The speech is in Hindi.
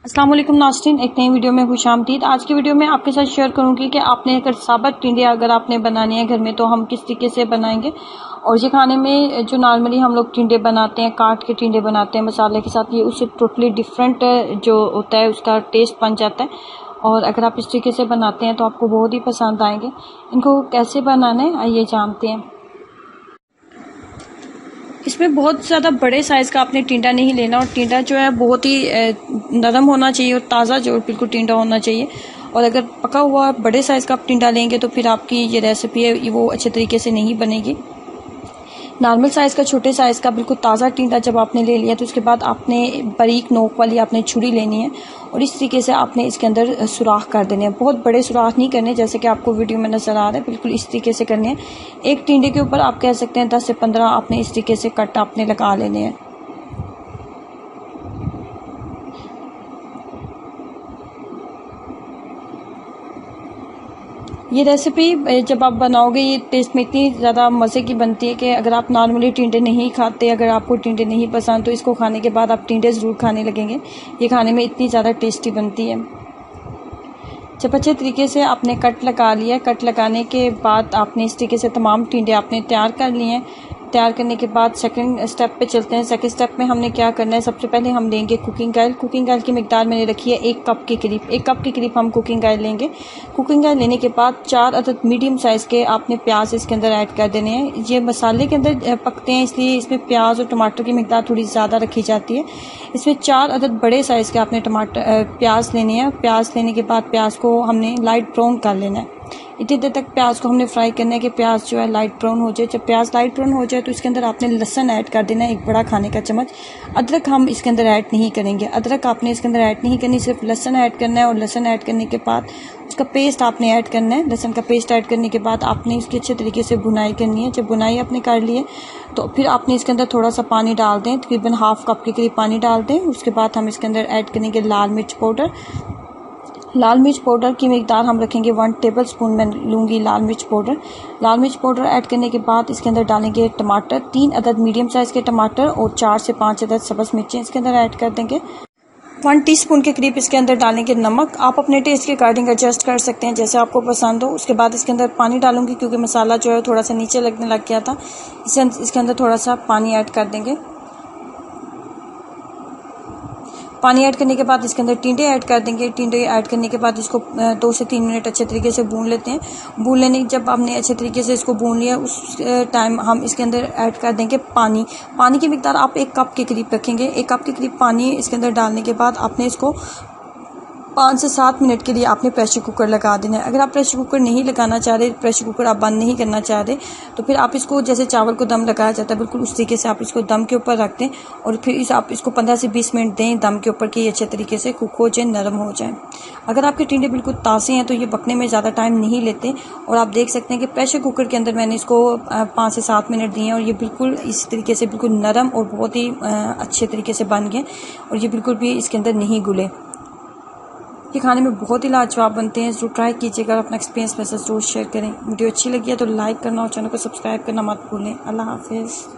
अस्सलाम वालेकुम नाज़रीन, एक नई वीडियो में खुशामदीद। आज की वीडियो में आपके साथ शेयर करूंगी कि आपने अगर साबुत टिंडे अगर आपने बनाने हैं घर में तो हम किस तरीके से बनाएंगे। और ये खाने में जो नॉर्मली हम लोग टिंडे बनाते हैं, काट के टिंडे बनाते हैं मसाले के साथ, ये उससे टोटली डिफरेंट जो होता है उसका टेस्ट बन जाता है। और अगर आप इस तरीके से बनाते हैं तो आपको बहुत ही पसंद आएंगे। इनको कैसे बनाना है आइए जानते हैं। इसमें बहुत ज़्यादा बड़े साइज़ का आपने टिंडा नहीं लेना, और टिंडा जो है बहुत ही नरम होना चाहिए और ताज़ा जो बिल्कुल टिंडा होना चाहिए। और अगर पका हुआ बड़े साइज़ का आप टिंडा लेंगे तो फिर आपकी ये रेसिपी है वो अच्छे तरीके से नहीं बनेगी। नॉर्मल साइज़ का, छोटे साइज़ का बिल्कुल ताज़ा टिंडा जब आपने ले लिया तो उसके बाद आपने बारीक नोक वाली आपने छुरी लेनी है और इस तरीके से आपने इसके अंदर सुराख कर देने हैं। बहुत बड़े सुराख नहीं करने जैसे कि आपको वीडियो में नज़र आ रहा है, बिल्कुल इस तरीके से करने हैं। एक टिंडे के ऊपर आप कह सकते हैं 10 से 15 आपने इस तरीके से कट आपने लगा लेने हैं। ये रेसिपी जब आप बनाओगे ये टेस्ट में इतनी ज़्यादा मज़े की बनती है कि अगर आप नॉर्मली टिंडे नहीं खाते, अगर आपको टिंडे नहीं पसंद, तो इसको खाने के बाद आप टिंडे ज़रूर खाने लगेंगे। ये खाने में इतनी ज़्यादा टेस्टी बनती है। जब अच्छे तरीके से आपने कट लगा लिया, कट लगाने के बाद आपने इस तरीके से तमाम टिंडे आपने तैयार कर लिए हैं। तैयार करने के बाद सेकंड स्टेप पे चलते हैं। सेकंड स्टेप में हमने क्या करना है, सबसे पहले हम लेंगे कुकिंग ऑयल। कुकिंग ऑयल की मिकदार मैंने रखी है 1 कप के करीब, 1 कप के करीब हम कुकिंग ऑयल लेंगे। कुकिंग ऑयल लेने के बाद 4 अदद मीडियम साइज़ के आपने प्याज इसके अंदर ऐड कर देने हैं। ये मसाले के अंदर पकते हैं इसलिए इसमें प्याज और टमाटर की मिकदार थोड़ी ज़्यादा रखी जाती है। इसमें 4 अदद बड़े साइज़ के आपने प्याज लेने हैं। प्याज लेने के बाद प्याज को हमने लाइट ब्राउन कर लेना है। इतनी देर तक प्याज को हमने फ्राई करना है कि प्याज जो है लाइट ब्राउन हो जाए। जब प्याज लाइट ब्राउन हो जाए तो इसके अंदर आपने लहसुन ऐड कर देना है 1 बड़ा खाने का चम्मच। अदरक हम इसके अंदर ऐड नहीं करेंगे, अदरक आपने इसके अंदर ऐड नहीं करनी, सिर्फ लहसुन ऐड करना है। और लहसुन ऐड करने के बाद उसका पेस्ट आपने ऐड करना है। लहसुन का पेस्ट ऐड करने के बाद आपने इसकी अच्छे तरीके से भुनाई करनी है। जब भुनाई आपने कर ली है तो फिर आपने इसके अंदर थोड़ा सा पानी डाल दें, तकरीबन ½ कप के करीब पानी डाल दें। उसके बाद हम इसके अंदर ऐड करेंगे लाल मिर्च पाउडर। लाल मिर्च पाउडर की मिकदार हम रखेंगे 1 टेबलस्पून मैं लूँगी लाल मिर्च पाउडर। लाल मिर्च पाउडर ऐड करने के बाद इसके अंदर डालेंगे टमाटर, 3 अदद मीडियम साइज़ के टमाटर और 4 से 5 अदद सब्ज़ मिर्चें इसके अंदर ऐड कर देंगे। 1 टीस्पून के करीब इसके अंदर डालेंगे नमक। आप अपने टेस्ट के अकॉर्डिंग एडजस्ट कर सकते हैं जैसे आपको पसंद हो। उसके बाद इसके अंदर पानी डालूंगी क्योंकि मसाला जो है थोड़ा सा नीचे लगने लग गया था, इसके अंदर थोड़ा सा पानी ऐड कर देंगे। पानी ऐड करने के बाद इसके अंदर टिंडे ऐड कर देंगे। टिंडे ऐड करने के बाद इसको 2 से 3 मिनट अच्छे तरीके से भून लेते हैं। भून लेने जब हमने अच्छे तरीके से इसको भून लिया उस टाइम हम इसके अंदर ऐड कर देंगे पानी। पानी की मिकदार आप 1 कप के करीब रखेंगे। 1 कप के करीब पानी इसके अंदर डालने के बाद आपने इसको 5 से 7 मिनट के लिए आपने प्रेशर कुकर लगा देना है। अगर आप प्रेशर कुकर नहीं लगाना चाह रहे, प्रेशर कुकर आप बंद नहीं करना चाह रहे, तो फिर आप इसको जैसे चावल को दम लगाया जाता है बिल्कुल उस तरीके से आप इसको दम के ऊपर रख दें और फिर आप इसको 15 से 20 मिनट दें दम के ऊपर कि ये अच्छे तरीके से कुक हो जाए, नरम हो जाए। अगर आपके टिंडे बिल्कुल ताज़े हैं तो ये पकने में ज़्यादा टाइम नहीं लेते। और आप देख सकते हैं कि प्रेशर कुकर के अंदर मैंने इसको 5 से 7 मिनट दिए और ये बिल्कुल इस तरीके से बिल्कुल नरम और बहुत ही अच्छे तरीके से बन गए और ये बिल्कुल भी इसके अंदर नहीं घुले। ये खाने में बहुत ही लाजवाब बनते हैं। ज़रूर ट्राई कीजिएगा और अपना एक्सपीरियंस मेरे साथ ज़रूर शेयर करें। वीडियो अच्छी लगी है तो लाइक करना और चैनल को सब्सक्राइब करना मत भूलें। अल्लाह हाफिज़।